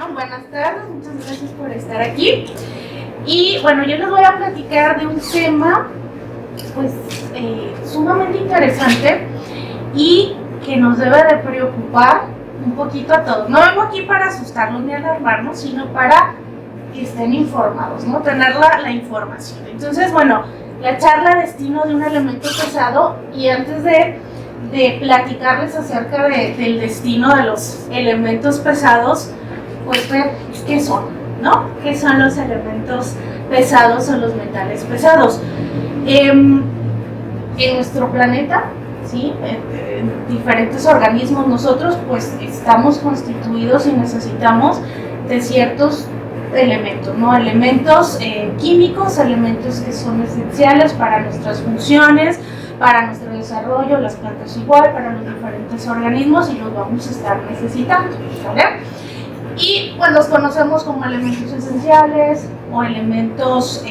Bueno, buenas tardes, muchas gracias por estar aquí. Y bueno, yo les voy a platicar de un tema pues sumamente interesante y que nos debe de preocupar un poquito a todos. No vengo aquí para asustarlos ni alarmarnos, sino para que estén informados, ¿no? Tener la información. Entonces, bueno, la charla destino de un elemento pesado, y antes de platicarles acerca del destino de los elementos pesados, pues ver qué son, ¿no? ¿Qué son los elementos pesados o los metales pesados? En nuestro planeta, ¿sí? En diferentes organismos, nosotros pues estamos constituidos y necesitamos de ciertos elementos, ¿no? Elementos químicos, elementos que son esenciales para nuestras funciones, para nuestro desarrollo, las plantas igual, para los diferentes organismos, y los vamos a estar necesitando, ¿vale? Y pues los conocemos como elementos esenciales o elementos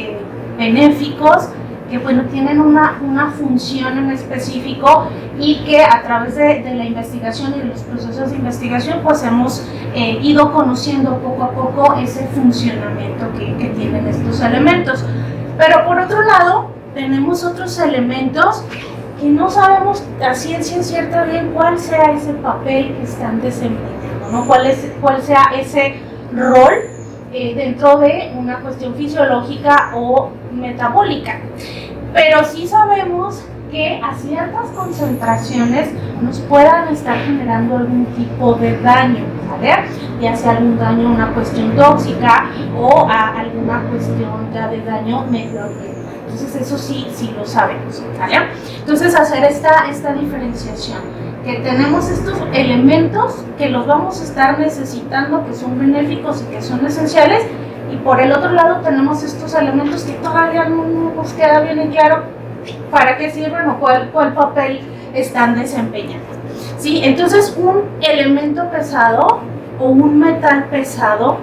benéficos, que bueno, tienen una función en específico y que a través de la investigación y de los procesos de investigación pues hemos ido conociendo poco a poco ese funcionamiento que tienen estos elementos. Pero por otro lado tenemos otros elementos que no sabemos a ciencia cierta bien cuál sea ese papel que están desempeñando, ¿no? Cuál sea ese rol dentro de una cuestión fisiológica o metabólica. Pero sí sabemos que a ciertas concentraciones nos puedan estar generando algún tipo de daño, ¿vale? Ya sea algún daño a una cuestión tóxica o a alguna cuestión ya de daño medioambiental. Entonces eso sí lo sabemos, ¿vale? Entonces hacer esta diferenciación, que tenemos estos elementos que los vamos a estar necesitando, que son benéficos y que son esenciales, y por el otro lado tenemos estos elementos que todavía no nos queda bien en claro para qué sirven o cuál papel están desempeñando, ¿sí? Entonces un elemento pesado o un metal pesado,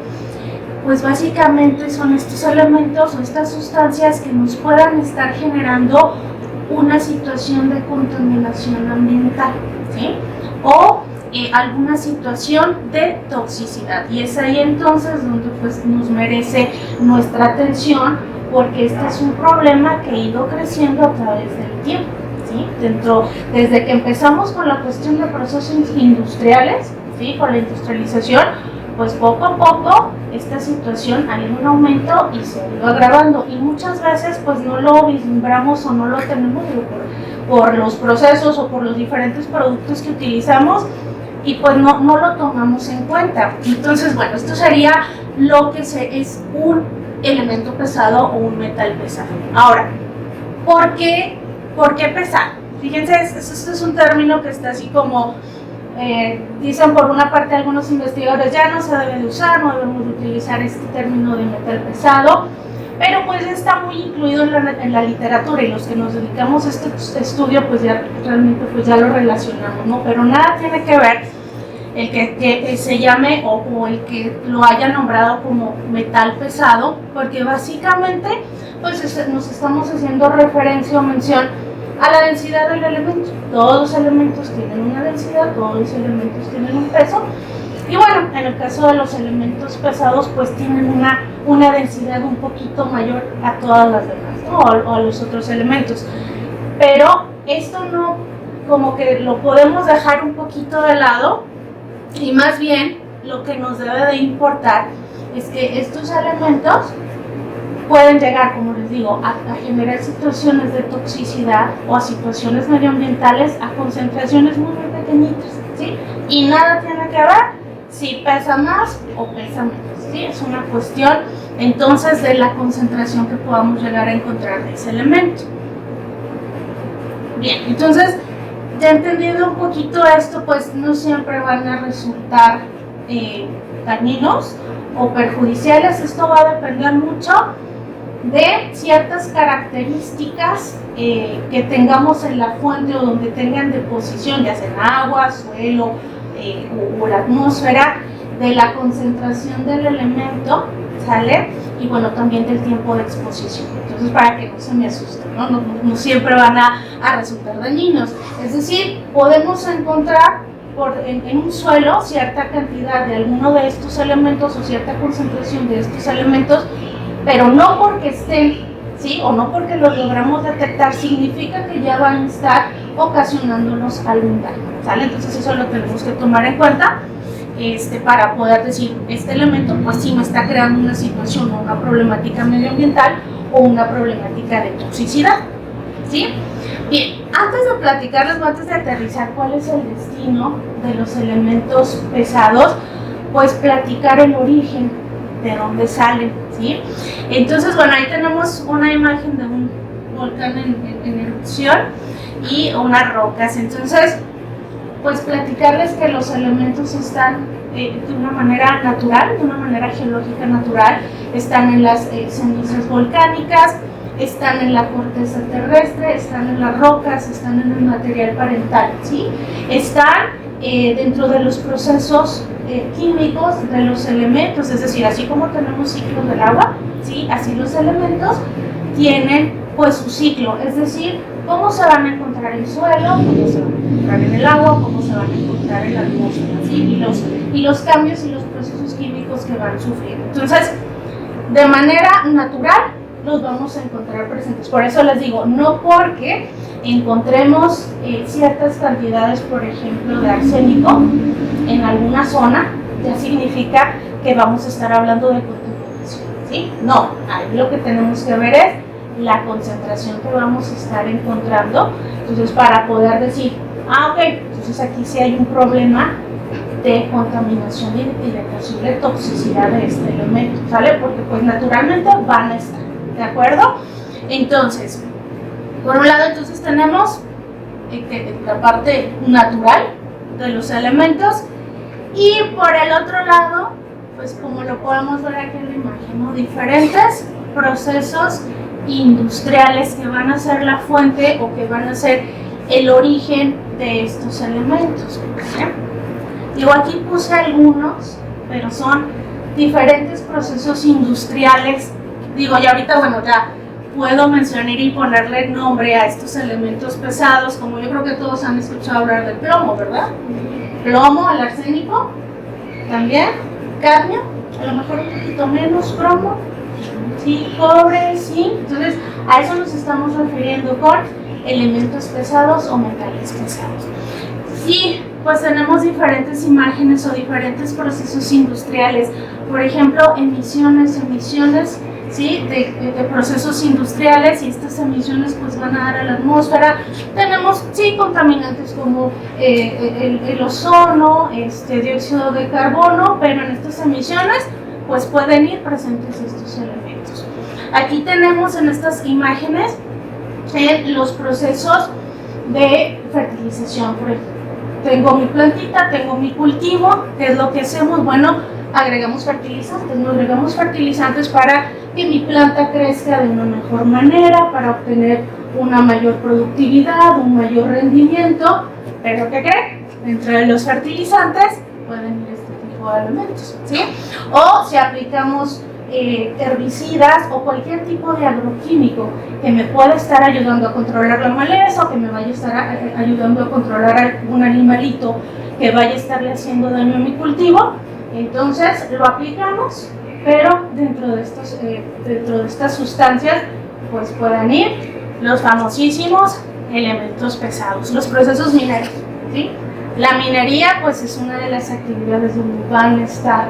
pues básicamente son estos elementos o estas sustancias que nos puedan estar generando una situación de contaminación ambiental, ¿sí? O alguna situación de toxicidad, y es ahí entonces donde pues nos merece nuestra atención, porque este es un problema que ha ido creciendo a través del tiempo, ¿sí? Desde que empezamos con la cuestión de procesos industriales, ¿sí? Con la industrialización, pues poco a poco esta situación ha ido en aumento y se ha ido agravando, y muchas veces pues no lo vislumbramos o no lo tenemos por los procesos o por los diferentes productos que utilizamos, y pues no lo tomamos en cuenta. Entonces, bueno, esto sería lo que es un elemento pesado o un metal pesado. Ahora, ¿por qué pesado? Fíjense, este es un término que está así como dicen por una parte algunos investigadores, ya no se debe de usar, no debemos de utilizar este término de metal pesado, pero pues está muy incluido en la literatura, y los que nos dedicamos a este estudio pues ya realmente pues ya lo relacionamos, ¿no? Pero nada tiene que ver el que se llame o el que lo haya nombrado como metal pesado, porque básicamente pues nos estamos haciendo referencia o mención a la densidad del elemento. Todos los elementos tienen una densidad, todos los elementos tienen un peso, y bueno, en el caso de los elementos pesados pues tienen una densidad un poquito mayor a todas las demás, ¿no? o a los otros elementos. Pero esto no, como que lo podemos dejar un poquito de lado, y más bien lo que nos debe de importar es que estos elementos pueden llegar, como les digo, a generar situaciones de toxicidad o a situaciones medioambientales a concentraciones muy pequeñitas, ¿sí? Y nada tiene que ver si pesa más o pesa menos, ¿sí? Es una cuestión entonces de la concentración que podamos llegar a encontrar de ese elemento. Bien, entonces ya entendiendo un poquito esto, pues no siempre van a resultar dañinos o perjudiciales. Esto va a depender mucho de ciertas características que tengamos en la fuente o donde tengan deposición, ya sea en agua, suelo o la atmósfera, de la concentración del elemento, ¿sale? Y bueno, también del tiempo de exposición. Entonces, para que no se me asusten, ¿no? No siempre van a resultar dañinos. Es decir, podemos encontrar en un suelo cierta cantidad de alguno de estos elementos o cierta concentración de estos elementos, pero no porque estén, ¿sí? O no porque los logramos detectar, significa que ya van a estar ocasionándonos algún daño, ¿sale? Entonces eso lo tenemos que tomar en cuenta para poder decir, este elemento pues sí me está creando una situación o una problemática medioambiental o una problemática de toxicidad, ¿sí? Bien, antes de platicarles, antes de aterrizar cuál es el destino de los elementos pesados, pues platicar el origen, de dónde salen, ¿sí? Entonces, bueno, ahí tenemos una imagen de un volcán en erupción y unas rocas. Entonces, pues platicarles que los elementos están de una manera natural, de una manera geológica natural, están en las cenizas volcánicas, están en la corteza terrestre, están en las rocas, están en el material parental, ¿sí? Están dentro de los procesos químicos de los elementos, es decir, así como tenemos ciclos del agua, ¿sí? Así los elementos tienen pues su ciclo, es decir, cómo se van a encontrar en el suelo, cómo se van a encontrar en el agua, cómo se van a encontrar en la atmósfera, ¿sí? Y los cambios y los procesos químicos que van sufriendo. Entonces, de manera natural, los vamos a encontrar presentes. Por eso les digo, no porque encontremos ciertas cantidades, por ejemplo, de arsénico en alguna zona, ya significa que vamos a estar hablando de contaminación, ¿sí? No, ahí lo que tenemos que ver es la concentración que vamos a estar encontrando. Entonces, para poder decir, ok, entonces aquí sí hay un problema de contaminación y de posible toxicidad de este elemento, ¿sale? Porque pues naturalmente van a estar, ¿de acuerdo? Entonces, por un lado entonces tenemos la parte natural de los elementos y por el otro lado, pues como lo podemos ver aquí en la imagen, ¿no? Diferentes procesos industriales que van a ser la fuente o que van a ser el origen de estos elementos, ¿sí? Digo, aquí puse algunos, pero son diferentes procesos industriales. Digo, y ahorita, bueno, ya puedo mencionar y ponerle nombre a estos elementos pesados, como yo creo que todos han escuchado hablar del plomo, ¿verdad? Plomo, el arsénico, también, cadmio, a lo mejor un poquito menos, cromo, sí, cobre, sí. Entonces, a eso nos estamos refiriendo con elementos pesados o metales pesados. Y pues tenemos diferentes imágenes o diferentes procesos industriales, por ejemplo, emisiones, ¿sí? de procesos industriales, y estas emisiones pues van a dar a la atmósfera. Tenemos, sí, contaminantes como el ozono, dióxido de carbono, pero en estas emisiones pues pueden ir presentes estos elementos. Aquí tenemos en estas imágenes los procesos de fertilización, por ejemplo. Tengo mi plantita, tengo mi cultivo, ¿qué es lo que hacemos? Bueno, agregamos fertilizantes para que mi planta crezca de una mejor manera, para obtener una mayor productividad, un mayor rendimiento, pero ¿qué creen? Dentro de los fertilizantes pueden ir este tipo de elementos, ¿sí? O si aplicamos herbicidas o cualquier tipo de agroquímico que me pueda estar ayudando a controlar la maleza o que me vaya a estar ayudando a controlar algún animalito que vaya a estarle haciendo daño a mi cultivo, entonces lo aplicamos, pero dentro de estas sustancias pues puedan ir los famosísimos elementos pesados, los procesos mineros, ¿sí? La minería pues es una de las actividades donde van a estar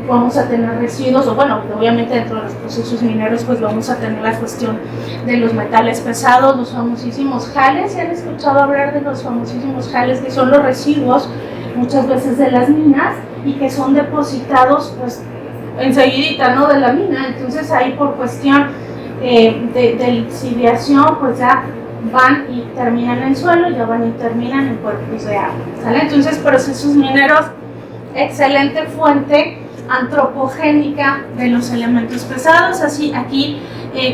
vamos a tener residuos, o bueno, obviamente dentro de los procesos mineros pues vamos a tener la cuestión de los metales pesados, los famosísimos jales. ¿Se han escuchado hablar de los famosísimos jales, que son los residuos muchas veces de las minas y que son depositados pues enseguidita, ¿no?, de la mina? Entonces ahí por cuestión de lixiviación pues ya van y terminan en el suelo, ya van y terminan en cuerpos de agua, ¿sale? Entonces procesos mineros, excelente fuente antropogénica de los elementos pesados. Así aquí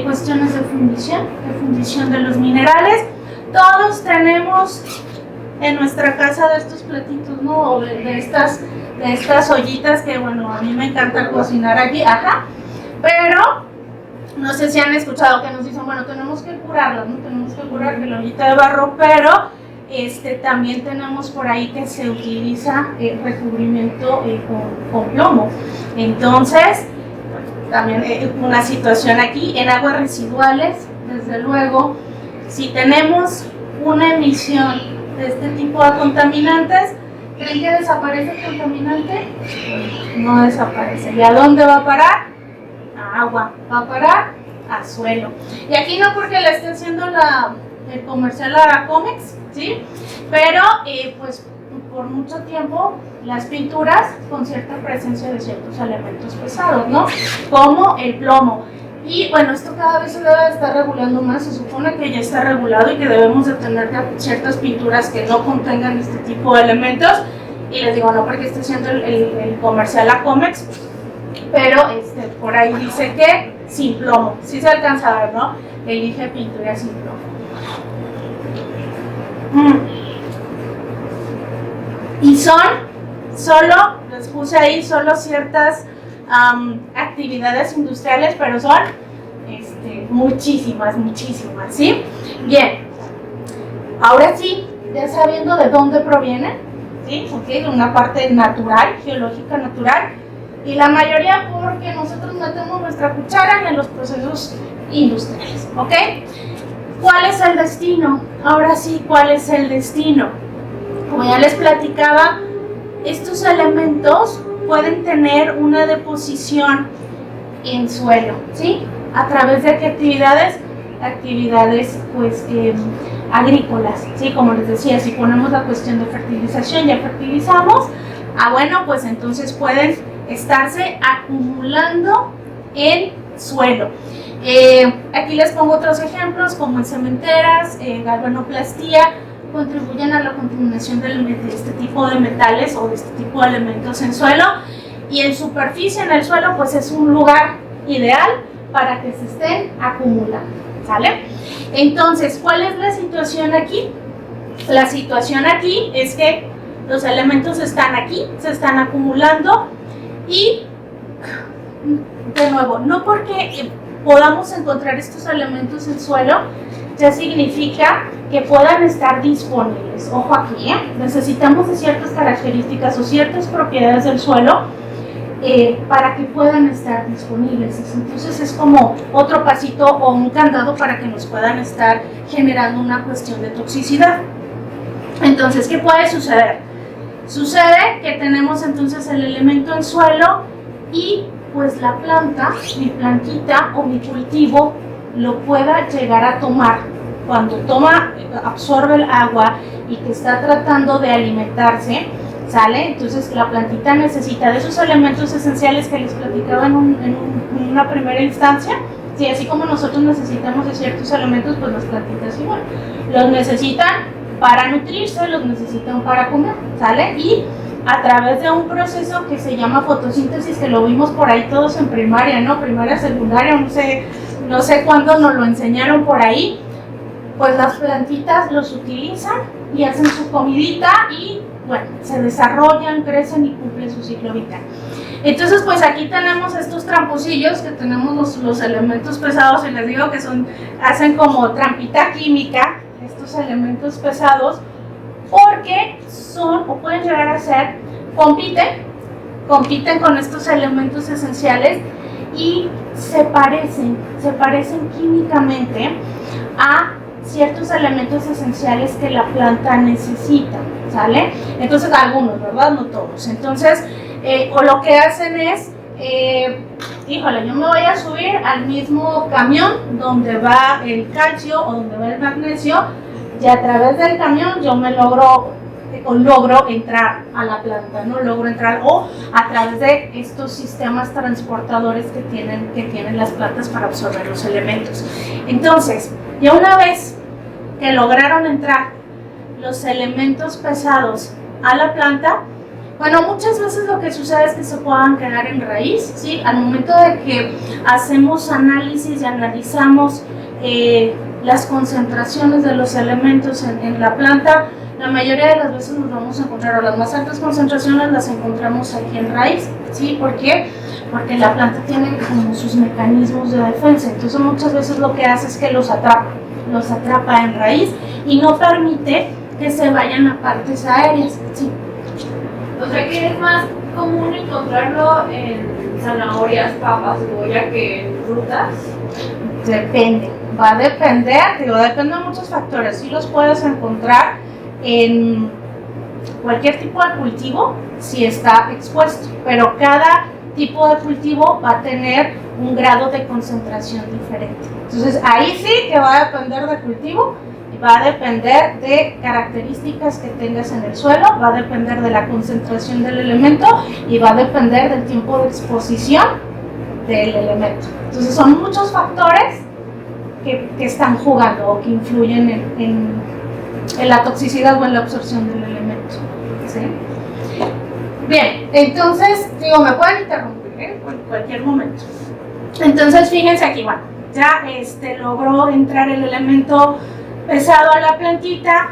cuestiones de fundición de los minerales. Todos tenemos en nuestra casa de estos platitos, ¿no? O de estas ollitas que, bueno, a mí me encanta cocinar aquí, ajá, pero no sé si han escuchado que nos dicen, bueno, tenemos que curarlas, ¿no? Tenemos que curar que la ollita de barro, pero También tenemos por ahí que se utiliza recubrimiento con plomo. Entonces, también una situación aquí en aguas residuales, desde luego, si tenemos una emisión de este tipo de contaminantes, ¿creen que desaparece el contaminante? No desaparece. ¿Y a dónde va a parar? A agua. ¿Va a parar? A suelo. Y aquí no porque le esté haciendo el comercial a Comex, ¿sí? Pero pues por mucho tiempo las pinturas con cierta presencia de ciertos elementos pesados, ¿no? Como el plomo. Y bueno, esto cada vez se debe estar regulando más, se supone que ya está regulado y que debemos de tener ciertas pinturas que no contengan este tipo de elementos. Y les digo, no porque esté haciendo el comercial a Comex, pero por ahí dice que sin plomo, sí se alcanza a ver, ¿no? Elige pintura sin plomo. Y solo, les puse ahí solo ciertas actividades industriales, pero son muchísimas, ¿sí? Bien, ahora sí, ya sabiendo de dónde provienen, ¿sí? Okay, de una parte natural, geológica natural, y la mayoría porque nosotros metemos nuestra cuchara en los procesos industriales, ¿ok? ¿Cuál es el destino? Ahora sí, ¿cuál es el destino? Como ya les platicaba, estos elementos pueden tener una deposición en suelo, ¿sí? ¿A través de qué actividades? Actividades, pues, agrícolas, ¿sí? Como les decía, si ponemos la cuestión de fertilización, ya fertilizamos, bueno, pues entonces pueden estarse acumulando en suelo. Aquí les pongo otros ejemplos, como en cementeras, galvanoplastía, contribuyen a la contaminación de este tipo de metales o de este tipo de elementos en suelo, y en superficie, en el suelo, pues es un lugar ideal para que se estén acumulando, ¿sale? Entonces, ¿cuál es la situación aquí? La situación aquí es que los elementos están aquí, se están acumulando, y de nuevo, no porque podamos encontrar estos elementos en suelo ya significa que puedan estar disponibles. Ojo aquí, necesitamos de ciertas características o ciertas propiedades del suelo para que puedan estar disponibles. Entonces es como otro pasito o un candado para que nos puedan estar generando una cuestión de toxicidad. Entonces, ¿qué puede suceder? Sucede que tenemos entonces el elemento en suelo y pues la planta, mi plantita o mi cultivo lo pueda llegar a tomar. Cuando absorbe el agua y que está tratando de alimentarse, ¿sale? Entonces la plantita necesita de esos elementos esenciales que les platicaba en una primera instancia. Sí, así como nosotros necesitamos de ciertos elementos, pues las plantitas igual. Los necesitan para nutrirse, los necesitan para comer, ¿sale? Y a través de un proceso que se llama fotosíntesis, que lo vimos por ahí todos en primaria, ¿no? Primaria, secundaria, no sé cuándo nos lo enseñaron por ahí, pues las plantitas los utilizan y hacen su comidita y, bueno, se desarrollan, crecen y cumplen su ciclo vital. Entonces, pues aquí tenemos estos tramposillos que tenemos los elementos pesados, y les digo que hacen como trampita química, estos elementos pesados, porque son o pueden llegar a ser, compiten con estos elementos esenciales y se parecen químicamente a ciertos elementos esenciales que la planta necesita, ¿sale? Entonces algunos, ¿verdad? No todos. Entonces, o lo que hacen es, híjole, yo me voy a subir al mismo camión donde va el calcio o donde va el magnesio, y a través del camión yo logro entrar a la planta, ¿no? Logro entrar, o a través de estos sistemas transportadores que tienen las plantas para absorber los elementos. Entonces, ya una vez que lograron entrar los elementos pesados a la planta, bueno, muchas veces lo que sucede es que se puedan quedar en raíz, ¿sí? Al momento de que hacemos análisis y analizamos las concentraciones de los elementos en la planta, la mayoría de las veces nos vamos a encontrar, o las más altas concentraciones las encontramos aquí en raíz, ¿sí? ¿Por qué? Porque la planta tiene como sus mecanismos de defensa, entonces muchas veces lo que hace es que los atrapa en raíz y no permite que se vayan a partes aéreas. ¿Sí? O sea que es más común encontrarlo en zanahorias, papas, cebolla que en frutas. Depende, va a depender, depende de muchos factores. Sí los puedes encontrar en cualquier tipo de cultivo si está expuesto, pero cada tipo de cultivo va a tener un grado de concentración diferente. Entonces ahí sí que va a depender del cultivo, y va a depender de características que tengas en el suelo, va a depender de la concentración del elemento y va a depender del tiempo de exposición del elemento. Entonces son muchos factores que están jugando o que influyen en la toxicidad o en la absorción del elemento. ¿Sí? Bien, entonces, me pueden interrumpir en cualquier momento. Entonces, fíjense aquí, bueno, ya logró entrar el elemento pesado a la plantita.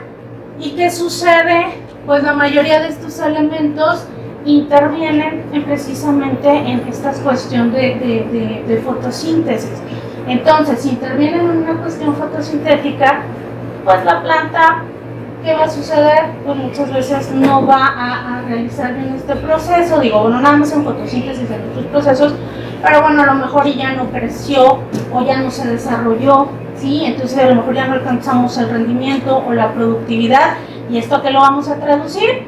¿Y qué sucede? Pues la mayoría de estos elementos intervienen precisamente en esta cuestión de fotosíntesis. Entonces, si intervienen en una cuestión fotosintética, pues la planta, ¿qué va a suceder? Pues muchas veces no va a realizar bien este proceso. No nada más en fotosíntesis, en otros procesos, pero bueno, a lo mejor ya no creció o ya no se desarrolló, ¿sí? Entonces a lo mejor ya no alcanzamos el rendimiento o la productividad, y esto que lo vamos a traducir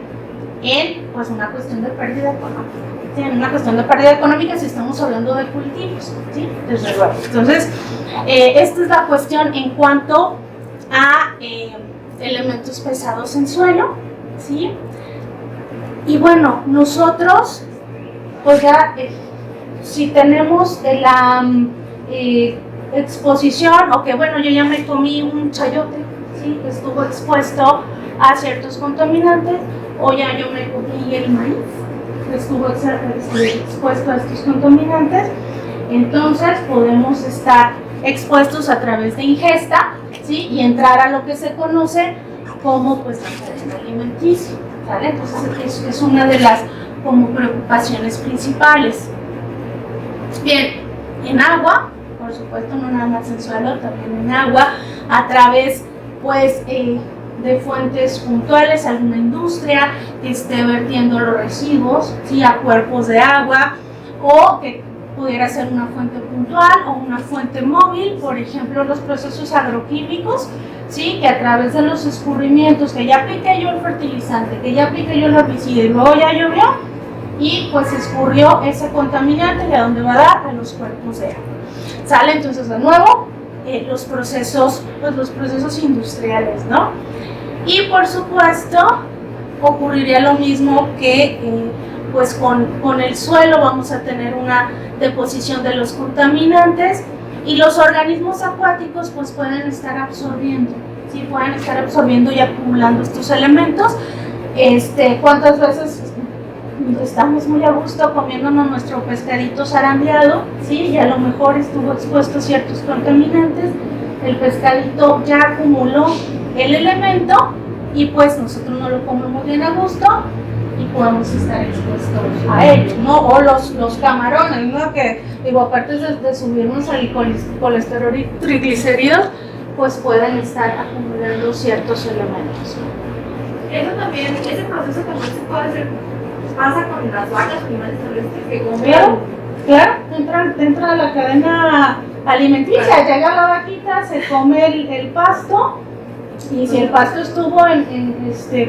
en pues una cuestión de pérdida económica. ¿Sí? En una cuestión de pérdida económica si estamos hablando de cultivos, ¿sí? Desde luego. Entonces, esta es la cuestión en cuanto a elementos pesados en suelo, ¿sí? Y bueno, nosotros, pues ya, si tenemos la exposición, o que bueno, yo ya me comí un chayote, ¿sí? Que estuvo expuesto a ciertos contaminantes, o ya yo me comí el maíz, que estuvo expuesto a estos contaminantes, entonces podemos estar expuestos a través de ingesta, ¿sí? Y entrar a lo que se conoce como pues la cadena alimenticia, ¿vale? Entonces es una de las como preocupaciones principales. Bien, en agua, por supuesto, no nada más en suelo, también en agua, a través pues de fuentes puntuales, alguna industria que esté vertiendo los residuos, ¿sí? A cuerpos de agua, o que pudiera ser una fuente puntual o una fuente móvil, por ejemplo los procesos agroquímicos, ¿sí? Que a través de los escurrimientos, que ya apliqué yo el fertilizante, que ya apliqué yo el herbicida y luego ya llovió y pues escurrió ese contaminante, ¿y a dónde va a dar? A los cuerpos de agua. ¿Sale? Entonces de nuevo los procesos industriales, ¿no? Y por supuesto ocurriría lo mismo que pues con el suelo. Vamos a tener una deposición de los contaminantes, y los organismos acuáticos pues pueden estar absorbiendo, ¿sí? Pueden estar absorbiendo y acumulando estos elementos. ¿Cuántas veces estamos muy a gusto comiéndonos nuestro pescadito zarandeado, ¿sí? Y a lo mejor estuvo expuesto a ciertos contaminantes, el pescadito ya acumuló el elemento y pues nosotros no lo comemos bien a gusto y podemos estar expuestos a ello, ¿no? O los camarones, ¿no? Que aparte de subirnos al colesterol y triglicéridos, pues pueden estar acumulando ciertos elementos. Eso también, ese proceso también se puede hacer, pasa con las vacas, animales terrestres que comen. Claro, entra a la cadena alimenticia, llega la vaquita, se come el pasto, y si el pasto estuvo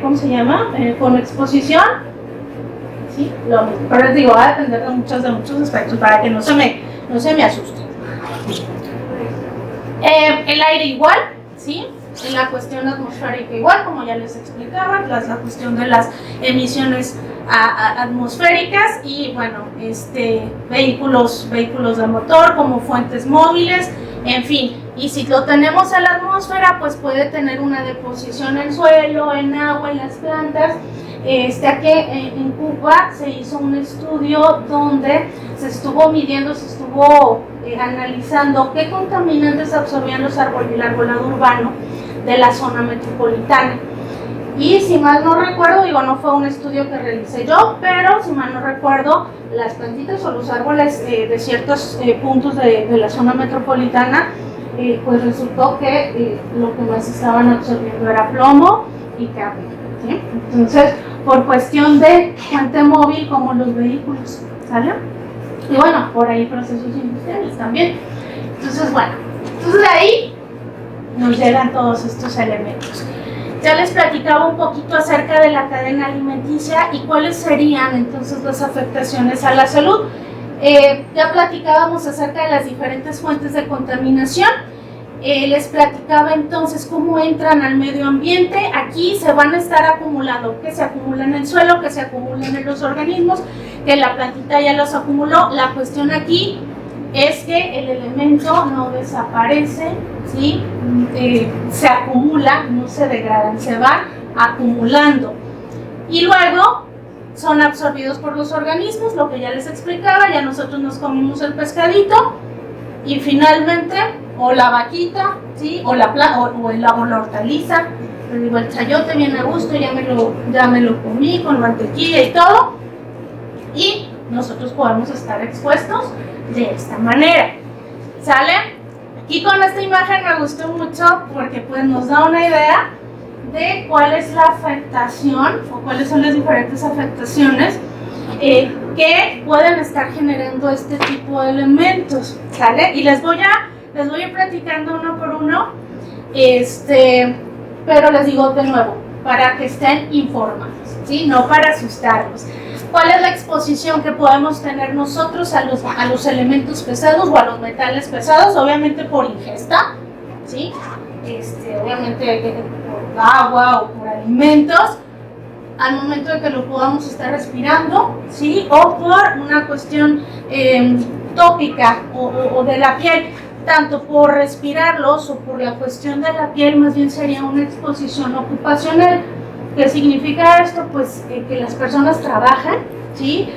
¿cómo se llama? Con exposición, sí, lo mismo. Pero les digo, va a depender de muchos aspectos para que no se me asusten. El aire igual, ¿sí? En la cuestión atmosférica igual, como ya les explicaba, la cuestión de las emisiones atmosféricas y bueno, vehículos de motor como fuentes móviles, en fin. Y si lo tenemos en la atmósfera, pues puede tener una deposición en suelo, en agua, en las plantas. Aquí en Cuba se hizo un estudio donde se estuvo midiendo, se estuvo analizando qué contaminantes absorbían los árboles y el arbolado urbano de la zona metropolitana. Y si mal no recuerdo, no fue un estudio que realicé yo, pero si mal no recuerdo, las plantitas o los árboles de ciertos puntos de la zona metropolitana, pues resultó que lo que más estaban absorbiendo era plomo y cable, ¿sí? Entonces, por cuestión de fuente móvil como los vehículos, ¿sale? Y bueno, por ahí procesos industriales también. Entonces, bueno, entonces de ahí nos llegan todos estos elementos. Ya les platicaba un poquito acerca de la cadena alimenticia y cuáles serían entonces las afectaciones a la salud. Ya platicábamos acerca de las diferentes fuentes de contaminación. Les platicaba entonces cómo entran al medio ambiente. Aquí se van a estar acumulando, que se acumula en el suelo, que se acumulan en los organismos, que la plantita ya los acumuló. La cuestión aquí es que el elemento no desaparece, ¿sí? Se acumula, no se degradan, se van acumulando. Y luego son absorbidos por los organismos, lo que ya les explicaba, ya nosotros nos comimos el pescadito y finalmente, o la vaquita, ¿sí? o la hortaliza, les digo, el chayote viene a gusto, ya me lo comí con mantequilla y todo, y nosotros podemos estar expuestos de esta manera, ¿sale? Aquí con esta imagen me gustó mucho porque pues nos da una idea de cuál es la afectación o cuáles son las diferentes afectaciones que pueden estar generando este tipo de elementos, ¿sale? Y les voy a ir platicando uno por uno, pero les digo de nuevo, para que estén informados, ¿sí? No para asustarlos. ¿Cuál es la exposición que podemos tener nosotros a los elementos pesados o a los metales pesados? Obviamente por ingesta, ¿sí? Obviamente por agua o por alimentos, al momento de que lo podamos estar respirando, ¿sí? O por una cuestión tópica o de la piel, tanto por respirarlos o por la cuestión de la piel, más bien sería una exposición ocupacional. ¿Qué significa esto? Pues que las personas trabajan, ¿sí?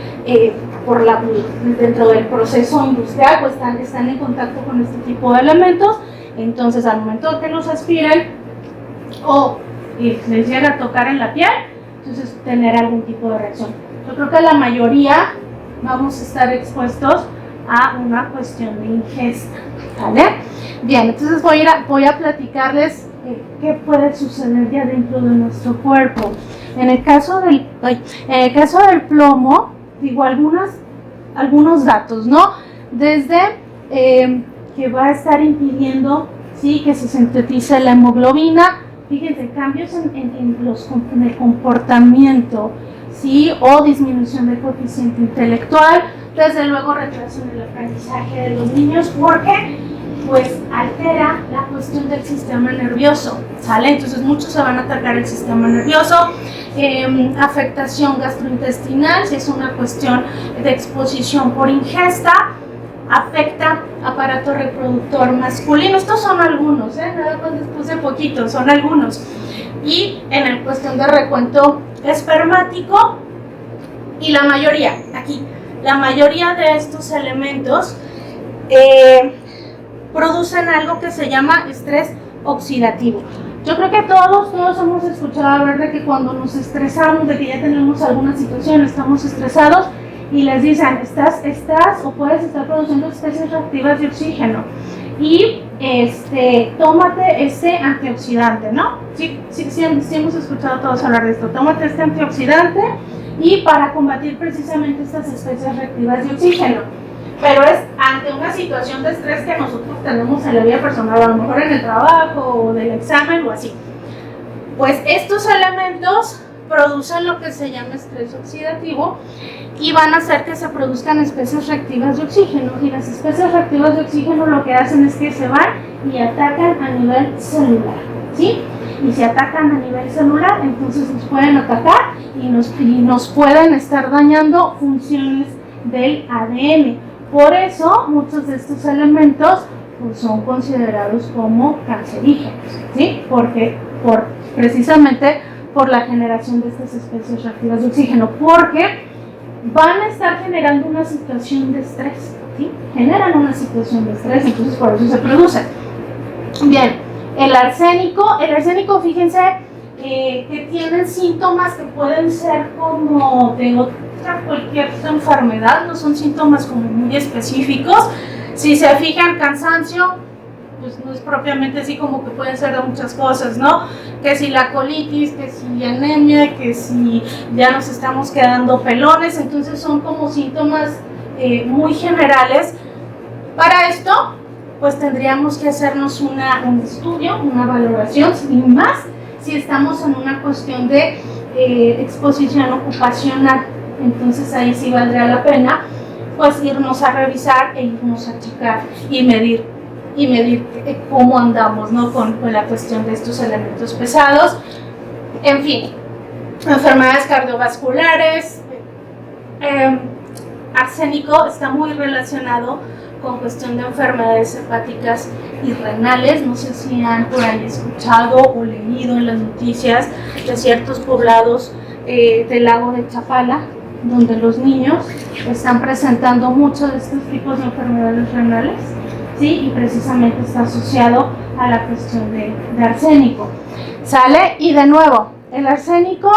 Dentro del proceso industrial, pues están en contacto con este tipo de elementos, entonces al momento de que los aspiren o les llega a tocar en la piel, entonces tener algún tipo de reacción. Yo creo que la mayoría vamos a estar expuestos a una cuestión de ingesta, ¿vale? Bien, entonces voy a platicarles qué puede suceder ya dentro de nuestro cuerpo. En el caso del plomo, digo algunos datos, ¿no? Desde que va a estar impidiendo, ¿sí?, que se sintetice la hemoglobina. Fíjense, cambios en el comportamiento, ¿sí?, o disminución del coeficiente intelectual, desde luego retraso en el aprendizaje de los niños, porque pues altera la cuestión del sistema nervioso, ¿sale? Entonces muchos se van a atacar el sistema nervioso, afectación gastrointestinal, si es una cuestión de exposición por ingesta, afecta aparato reproductor masculino. Estos son algunos, nada más después de poquito, son algunos. Y en el cuestión de recuento espermático, y la mayoría de estos elementos producen algo que se llama estrés oxidativo. Yo creo que todos hemos escuchado hablar de que cuando nos estresamos, de que ya tenemos alguna situación, estamos estresados y les dicen, estás o puedes estar produciendo especies reactivas de oxígeno y tómate este antioxidante, ¿no? Sí hemos escuchado todos hablar de esto. Tómate este antioxidante y para combatir precisamente estas especies reactivas de oxígeno. Pero es ante una situación de estrés que nosotros tenemos en la vida personal, a lo mejor en el trabajo o del examen o así. Pues estos elementos producen lo que se llama estrés oxidativo y van a hacer que se produzcan especies reactivas de oxígeno. Y las especies reactivas de oxígeno lo que hacen es que se van y atacan a nivel celular, ¿sí? Y si atacan a nivel celular, entonces nos pueden atacar y nos pueden estar dañando funciones del ADN. Por eso, muchos de estos elementos pues, son considerados como cancerígenos, ¿sí? Precisamente por la generación de estas especies reactivas de oxígeno, porque van a estar generando una situación de estrés, ¿sí? Generan una situación de estrés, entonces por eso se producen. Bien, el arsénico, fíjense que tienen síntomas que pueden ser como de cualquier enfermedad, no son síntomas como muy específicos. Si se fijan, cansancio, pues no es propiamente así, como que pueden ser de muchas cosas, ¿no? Que si la colitis, que si anemia, que si ya nos estamos quedando pelones, entonces son como síntomas muy generales. Para esto, pues tendríamos que hacernos un estudio, una valoración, sin más, si estamos en una cuestión de exposición ocupacional. Entonces ahí sí valdría la pena pues irnos a revisar e irnos a checar y medir cómo andamos, ¿no? con la cuestión de estos elementos pesados. En fin, enfermedades cardiovasculares, arsénico está muy relacionado con cuestión de enfermedades hepáticas y renales. No sé si han por ahí escuchado o leído en las noticias de ciertos poblados del lago de Chapala, donde los niños están presentando muchos de estos tipos de enfermedades renales, ¿sí? Y precisamente está asociado a la cuestión de arsénico. ¿Sale? Y de nuevo, el arsénico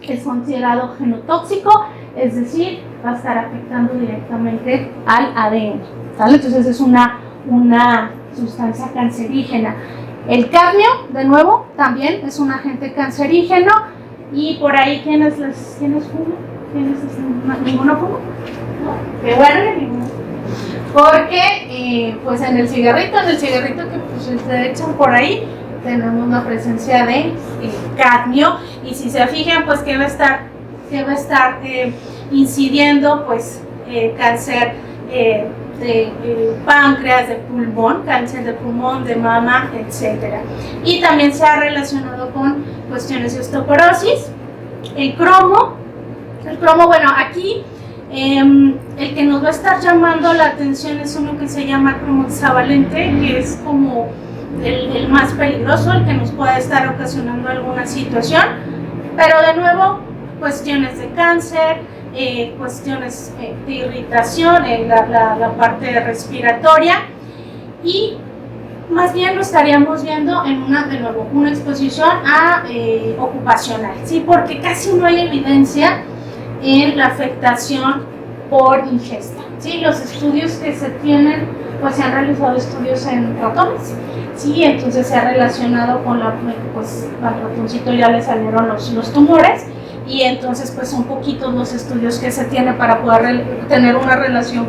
es considerado genotóxico, es decir, va a estar afectando directamente al ADN, ¿sale? Entonces es una sustancia cancerígena. El cadmio, de nuevo, también es un agente cancerígeno. Y por ahí, ¿quiénes fuman? ¿Ninguno fuma? No, qué bueno, ninguno. Porque pues en el cigarrito que pues, se echan por ahí, tenemos una presencia de cadmio, y si se fijan, pues que va a estar incidiendo pues cáncer de páncreas, de pulmón, cáncer de pulmón, de mama, etcétera. Y también se ha relacionado con cuestiones de osteoporosis. El cromo, bueno, aquí el que nos va a estar llamando la atención es uno que se llama cromo hexavalente, que es como el más peligroso, el que nos puede estar ocasionando alguna situación, pero de nuevo, cuestiones de cáncer, cuestiones de irritación en la parte respiratoria, y más bien lo estaríamos viendo en una exposición ocupacional, ¿sí? Porque casi no hay evidencia en la afectación por ingesta, ¿sí? Los estudios que se tienen, pues se han realizado estudios en ratones, ¿sí? Entonces se ha relacionado con pues al ratoncito ya le salieron los tumores, y entonces pues son poquitos los estudios que se tienen para poder tener una relación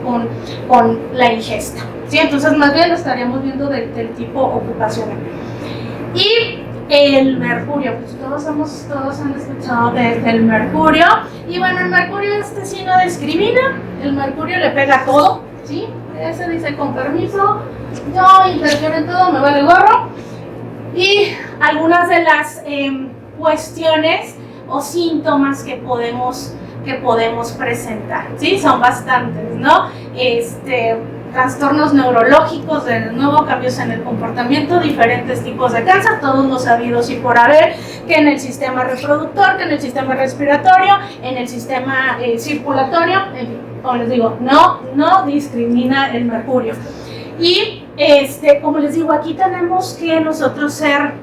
con la ingesta, ¿sí? Entonces más bien lo estaríamos viendo del tipo ocupacional. Y el mercurio, pues todos han escuchado del mercurio, y bueno, el mercurio sí no discrimina, el mercurio le pega a todo, ¿sí? Ese dice con permiso, yo interfiero en todo, me vale gorro. Y algunas de las cuestiones o síntomas que podemos presentar, ¿sí? Son bastantes, ¿no? Trastornos neurológicos, de nuevo, cambios en el comportamiento, diferentes tipos de cáncer, todos los sabidos y por haber, que en el sistema reproductor, que en el sistema respiratorio, en el sistema circulatorio, como les digo, no discrimina el mercurio. Y como les digo, aquí tenemos que nosotros ser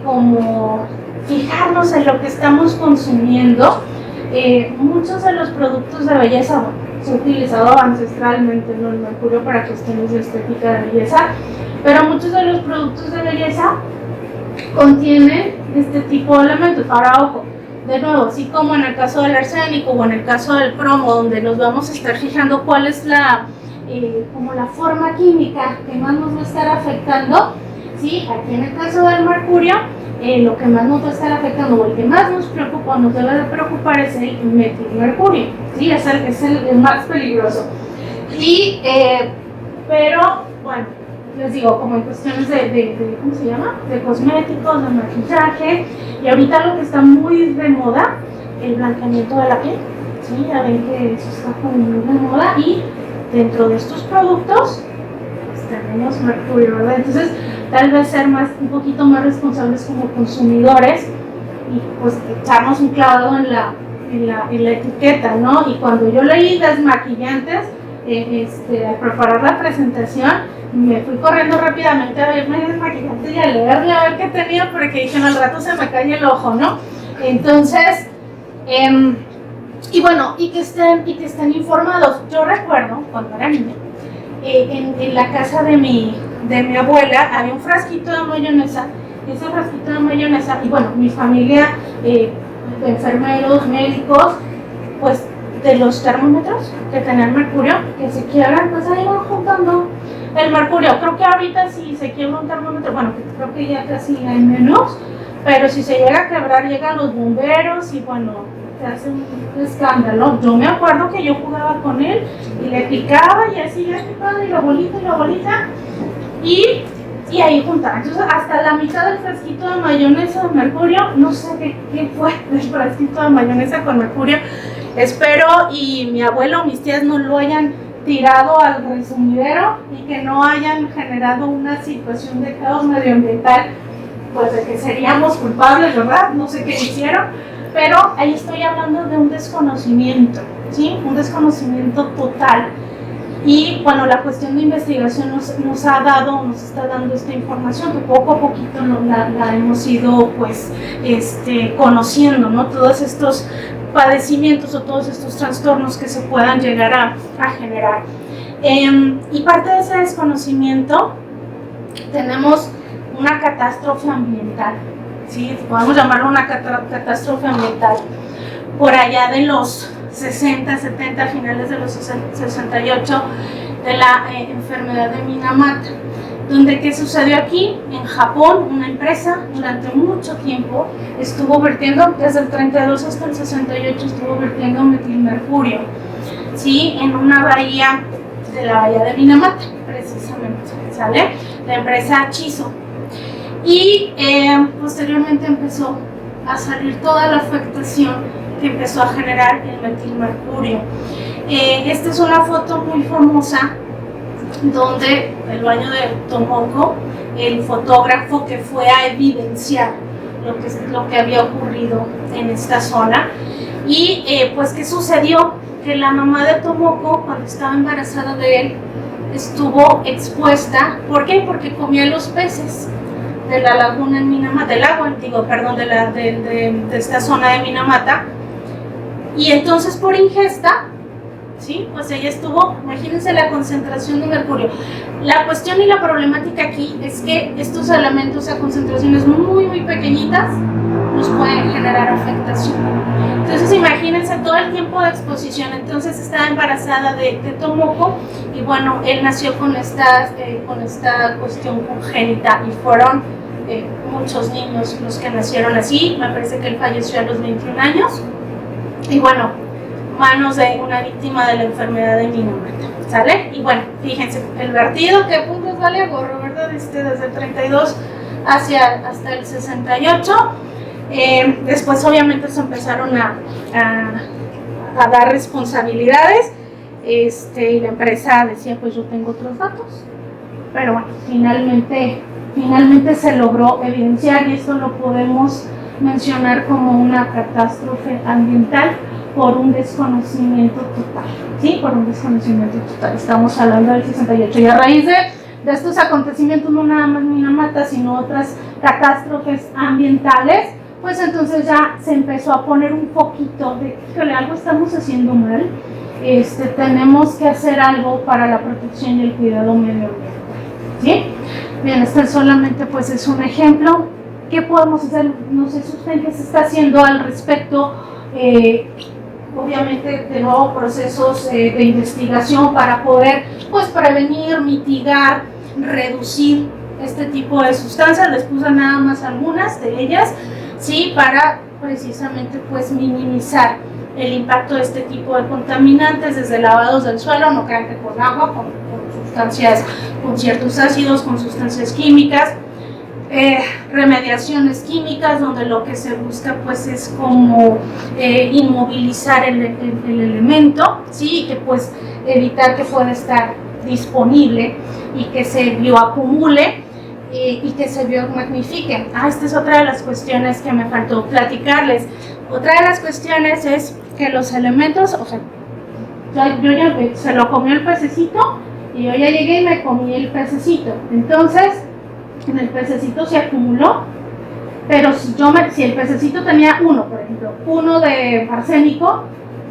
como fijarnos en lo que estamos consumiendo. Muchos de los productos de belleza, se ha utilizado ancestralmente, ¿no?, el mercurio para cuestiones de estética, de belleza, pero muchos de los productos de belleza contienen este tipo de elementos. Ahora, ojo, de nuevo, así como en el caso del arsénico o en el caso del cromo, donde nos vamos a estar fijando cuál es como la forma química que más nos va a estar afectando, ¿sí? Aquí en el caso del mercurio, lo que más nos va a estar afectando, o el que más nos preocupa, nos debe de preocupar, es el metilmercurio, ¿sí? Es el más peligroso. Y, pero, bueno, les digo, como en cuestiones de ¿cómo se llama?, de cosméticos, de maquillaje, y ahorita lo que está muy de moda, el blanqueamiento de la piel, ¿sí? Ya ven que eso está como muy de moda, y dentro de estos productos pues, tenemos mercurio, ¿verdad? Entonces, tal vez ser un poquito más responsables como consumidores y pues echarnos un clavado en la etiqueta, ¿no? Y cuando yo leí desmaquillantes, al preparar la presentación, me fui corriendo rápidamente a verme desmaquillante y a leerle a ver qué tenía, porque dije, no, al rato se me cae el ojo, ¿no? Entonces, y bueno, y que estén informados. Yo recuerdo cuando era niña, en la casa de mi abuela había un frasquito de mayonesa, ese frasquito de mayonesa, y bueno, mi familia, enfermeros, médicos, pues de los termómetros que tenían mercurio, que se quiebran, pues ahí van juntando el mercurio. Creo que ahorita si se quiebra un termómetro, bueno, creo que ya casi hay menos, pero si se llega a quebrar, llegan los bomberos y bueno, te hace un escándalo. Yo me acuerdo que yo jugaba con él y le picaba y así ya picaba y la bolita, y ahí juntaba. Entonces, hasta la mitad del frasquito de mayonesa de mercurio, no sé qué fue del frasquito de mayonesa con mercurio. Espero y mi abuelo o mis tías no lo hayan tirado al resumidero y que no hayan generado una situación de caos medioambiental, pues de que seríamos culpables, ¿verdad? No sé qué hicieron, pero ahí estoy hablando de un desconocimiento, ¿sí? Un desconocimiento total. Y bueno, la cuestión de investigación nos está dando esta información que poco a poquito la hemos ido pues conociendo, ¿no? Todos estos padecimientos o todos estos trastornos que se puedan llegar a generar. Y parte de ese desconocimiento tenemos una catástrofe ambiental, ¿sí? Podemos llamarlo una catástrofe ambiental. Por allá de los 60, 70, finales de los 68, de la enfermedad de Minamata, donde ¿qué sucedió aquí? En Japón, una empresa durante mucho tiempo estuvo vertiendo, desde el 32 hasta el 68, estuvo vertiendo metilmercurio, ¿sí? En una bahía, de la bahía de Minamata, precisamente, ¿sale? La empresa Chiso. Y posteriormente empezó a salir toda la afectación que empezó a generar el metilmercurio. Esta es una foto muy famosa donde el baño de Tomoko, el fotógrafo que fue a evidenciar lo que había ocurrido en esta zona. Y pues ¿qué sucedió? Que la mamá de Tomoko, cuando estaba embarazada de él, estuvo expuesta. ¿Por qué? Porque comía los peces de la laguna en Minamata, del agua, de esta zona de Minamata. Y entonces por ingesta, ¿sí? Pues ella estuvo, imagínense la concentración de mercurio. La cuestión y la problemática aquí es que estos elementos a concentraciones muy, muy pequeñitas nos pueden generar afectación. Entonces imagínense todo el tiempo de exposición. Entonces estaba embarazada de Tomoko y bueno, él nació con esta cuestión congénita y fueron muchos niños los que nacieron así. Me parece que él falleció a los 21 años. Y bueno, manos de una víctima de la enfermedad de Minamata, ¿sale? Y bueno, fíjense, el vertido que puntos vale a gorro, ¿verdad? Desde el 32 hasta el 68. Después obviamente se empezaron a dar responsabilidades, y la empresa decía, pues yo tengo otros datos. Pero bueno, finalmente se logró evidenciar, y esto lo podemos mencionar como una catástrofe ambiental por un desconocimiento total, ¿sí? Por un desconocimiento total. Estamos hablando del 68 y a raíz de estos acontecimientos, no nada más Minamata, sino otras catástrofes ambientales, pues entonces ya se empezó a poner un poquito de que algo estamos haciendo mal, tenemos que hacer algo para la protección y el cuidado medioambiental, ¿sí? Bien, este solamente pues es un ejemplo. ¿Qué podemos hacer? No sé si usted qué se está haciendo al respecto. Obviamente de nuevo procesos de investigación para poder pues prevenir, mitigar, reducir este tipo de sustancias. Les puse nada más algunas de ellas, sí, para precisamente pues minimizar el impacto de este tipo de contaminantes, desde lavados del suelo, no crean que con agua, con sustancias, con ciertos ácidos, con sustancias químicas. Remediaciones químicas, donde lo que se busca pues es como inmovilizar el elemento, ¿sí? Y que pues evitar que pueda estar disponible y que se bioacumule y que se biomagnifique. Esta es otra de las cuestiones que me faltó platicarles. Otra de las cuestiones es que los elementos, o sea, yo ya se lo comió el pececito y yo ya llegué y me comí el pececito. Entonces en el pececito se acumuló, pero si el pececito tenía por ejemplo, uno de arsénico,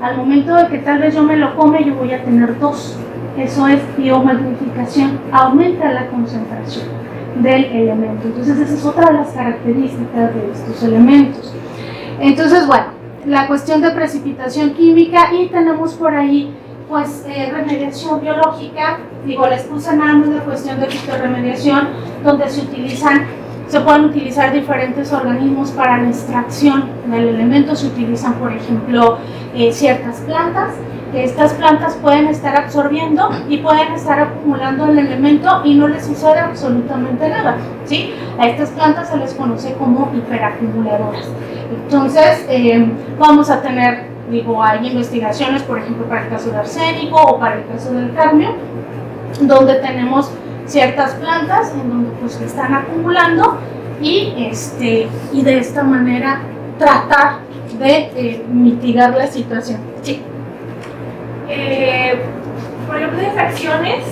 al momento de que tal vez yo me lo come, yo voy a tener 2, Eso es biomagnificación, aumenta la concentración del elemento. Entonces esa es otra de las características de estos elementos. Entonces, bueno, la cuestión de precipitación química, y tenemos por ahí pues remediación biológica. Digo, les puse nada más la cuestión de fitorremediación, donde se pueden utilizar diferentes organismos para la extracción del elemento. Se utilizan, por ejemplo, ciertas plantas. Estas plantas pueden estar absorbiendo y pueden estar acumulando el elemento y no les sucede absolutamente nada, ¿sí? A estas plantas se les conoce como hiperacumuladoras. Entonces, vamos a tener, digo, hay investigaciones, por ejemplo, para el caso de arsénico o para el caso del cadmio, donde tenemos ciertas plantas en donde pues están acumulando y de esta manera tratar de mitigar la situación. Sí. Por ejemplo, esas acciones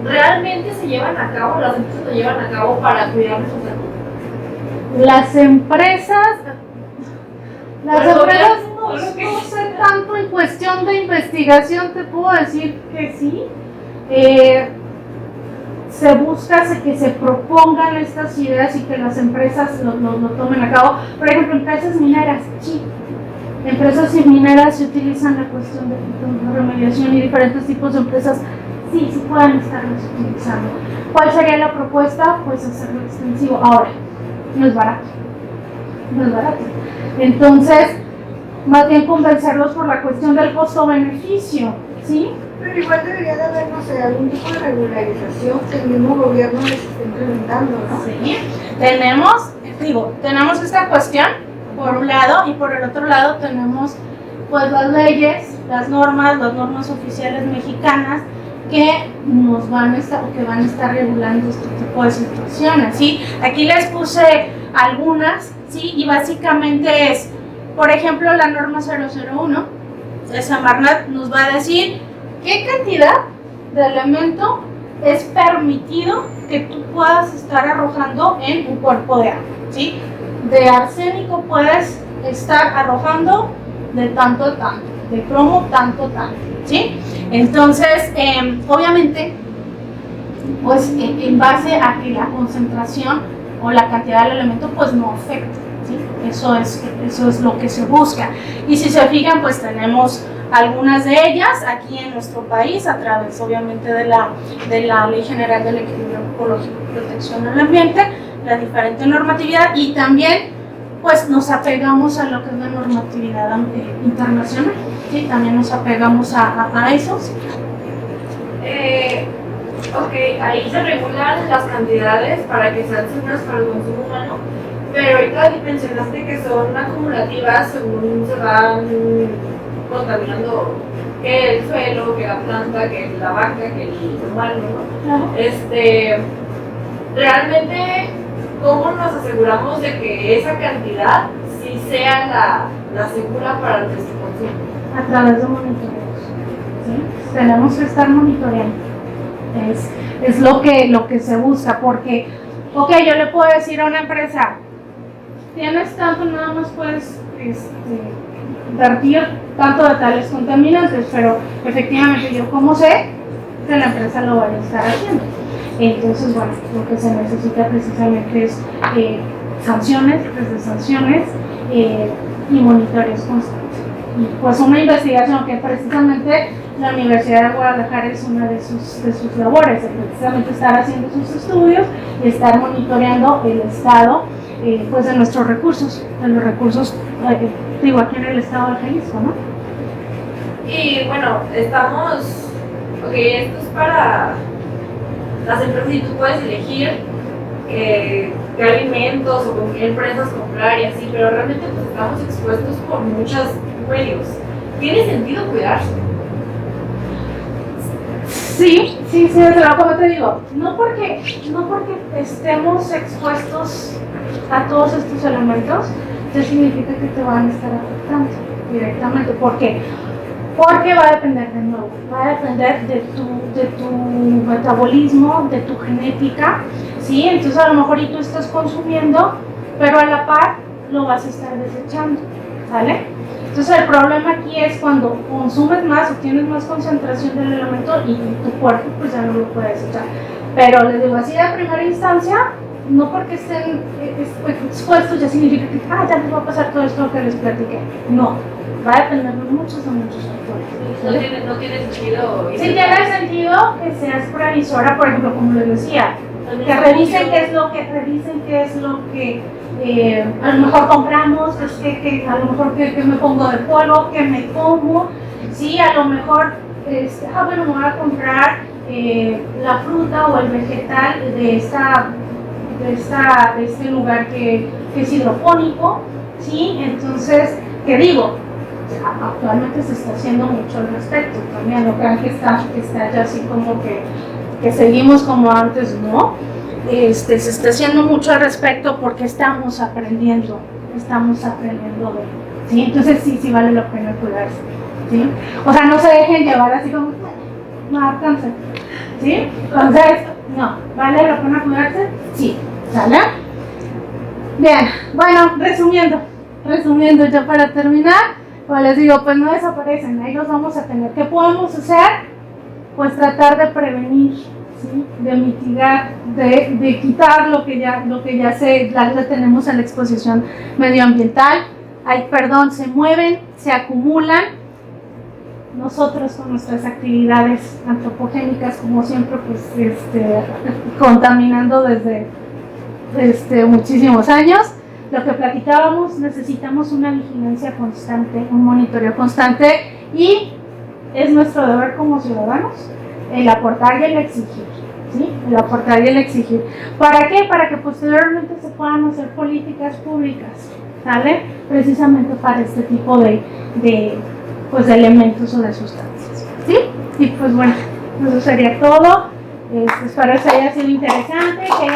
realmente se llevan a cabo, las empresas lo llevan a cabo para cuidar su salud. Las empresas no sé tanto en cuestión de investigación, te puedo decir que sí. Se busca que se propongan estas ideas y que las empresas lo tomen a cabo. Por ejemplo, empresas mineras, sí. Empresas mineras se utilizan la cuestión de remediación y diferentes tipos de empresas, sí pueden estarlas utilizando. ¿Cuál sería la propuesta? Pues hacerlo extensivo. Ahora, no es barato. Entonces, más bien convencerlos por la cuestión del costo-beneficio, ¿sí? Pero igual debería de haber, no sé, algún tipo de regularización que el mismo gobierno les esté implementando, ¿no? Sí, tenemos esta cuestión por un lado, y por el otro lado tenemos pues las leyes, las normas oficiales mexicanas que nos van a estar regulando este tipo de situaciones, ¿sí? Aquí les puse algunas, ¿sí? Y básicamente es, por ejemplo, la norma 001 de Semarnat nos va a decir qué cantidad de elemento es permitido que tú puedas estar arrojando en un cuerpo de agua, ¿sí? De arsénico puedes estar arrojando de tanto a tanto, de cromo tanto, ¿sí? Entonces, obviamente, pues en base a que la concentración o la cantidad del elemento pues no afecte, ¿sí? Eso es lo que se busca. Y si se fijan, pues tenemos algunas de ellas aquí en nuestro país a través, obviamente, de la Ley General del Equilibrio Ecológico y Protección al Ambiente, la diferente normatividad, y también pues nos apegamos a lo que es la normatividad internacional, ¿sí? También nos apegamos a esos. Ok, ahí se regulan las cantidades para que sean seguras para el consumo humano, pero ahorita mencionaste que son acumulativas según se van contaminando que el suelo, que la planta, que la vaca, que el humano, ¿no? Realmente, ¿cómo nos aseguramos de que esa cantidad sí sea la segura para nuestro consumo? A través de monitoreos, ¿sí? Tenemos que estar monitoreando. Es lo que se busca, porque, ok, yo le puedo decir a una empresa, tienes tanto, nada más puedes vertir tanto de tales contaminantes, pero efectivamente yo como sé que la empresa lo vaya a estar haciendo. Entonces, bueno, lo que se necesita precisamente es sanciones y monitoreos constantes. Y pues una investigación que precisamente la Universidad de Guadalajara es una de sus labores, es precisamente estar haciendo sus estudios y estar monitoreando el estado pues de nuestros recursos, de los recursos, digo, aquí en el estado de Jalisco, ¿no? Y bueno, ok, esto es para las empresas y tú puedes elegir qué alimentos o con qué empresas comprar y así, pero realmente pues estamos expuestos por muchos medios. ¿Tiene sentido cuidarse? Sí, desde luego, como te digo, no porque estemos expuestos a todos estos elementos, eso significa que te van a estar afectando directamente. ¿Por qué? Porque va a depender de nuevo, va a depender de tu metabolismo, de tu genética, ¿sí? Entonces a lo mejor y tú estás consumiendo, pero a la par lo vas a estar desechando, ¿sale? Entonces el problema aquí es cuando consumes más o tienes más concentración del elemento y tu cuerpo pues ya no lo puedes echar. Pero les digo, así de primera instancia, no porque estén expuestos ya significa que ya les va a pasar todo esto que les platiqué. No, va a depender de muchos factores. No tiene sentido. Sí tiene sentido que seas previsora, por ejemplo, como les decía, que revisen qué es lo que a lo mejor compramos, que a lo mejor que me pongo de polvo, que me como, sí, a lo mejor, bueno, me voy a comprar la fruta o el vegetal de este lugar que es hidropónico, sí, entonces, ¿qué digo? Actualmente se está haciendo mucho al respecto, también no crean que está ya así como que seguimos como antes, no, se está haciendo mucho al respecto porque estamos aprendiendo ¿sí? Entonces sí vale la pena cuidarse, ¿sí? O sea, no se dejen llevar así como, no da cáncer, ¿sí? Entonces, no, ¿vale la pena cuidarse? Sí, ¿sale? Bien, bueno, resumiendo ya para terminar, pues les digo, pues no desaparecen, ahí los vamos a tener. ¿Qué podemos hacer? Pues tratar de prevenir, ¿sí? De mitigar, de quitar lo que ya tenemos en la exposición medioambiental. Se mueven, se acumulan. Nosotros con nuestras actividades antropogénicas, como siempre, pues contaminando desde muchísimos años. Lo que platicábamos, necesitamos una vigilancia constante, un monitoreo constante y es nuestro deber como ciudadanos el aportar y el exigir, ¿sí? El aportar y el exigir. ¿Para qué? Para que posteriormente se puedan hacer políticas públicas, ¿sale? Precisamente para este tipo de elementos o de sustancias, ¿sí? Y pues bueno, eso sería todo. Espero que haya sido interesante, que